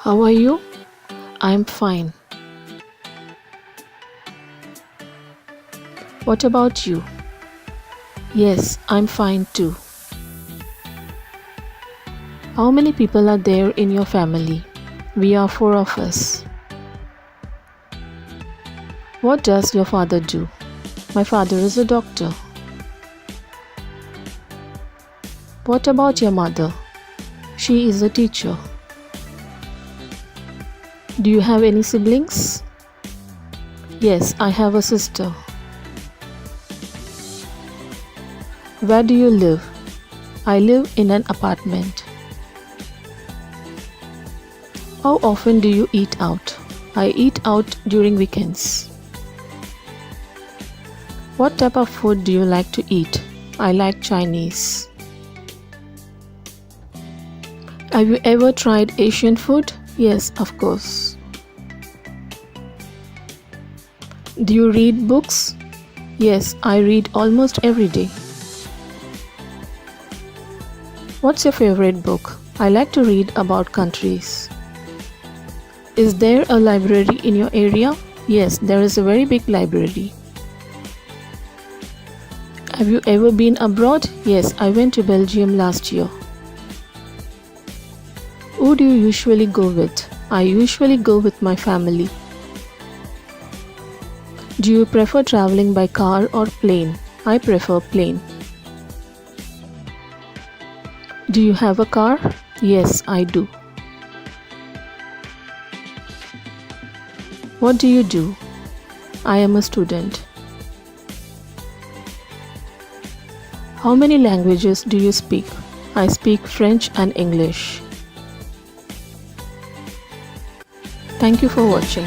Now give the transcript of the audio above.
How are you? I'm fine. What about you? Yes, I'm fine too. How many people are there in your family? We are four of us. What does your father do? My father is a doctor. What about your mother? She is a teacher. Do you have any siblings? Yes, I have a sister. Where do you live? I live in an apartment. How often do you eat out? I eat out during weekends. What type of food do you like to eat? I like Chinese. Have you ever tried Asian food? Yes, of course. Do you read books? Yes, I read almost every day. What's your favorite book? I like to read about countries. Is there a library in your area? Yes, there is a very big library. Have you ever been abroad? Yes, I went to Belgium last year. Who do you usually go with? I usually go with my family. Do you prefer traveling by car or plane? I prefer plane. Do you have a car? Yes, I do. What do you do? I am a student. How many languages do you speak? I speak French and English. Thank you for watching.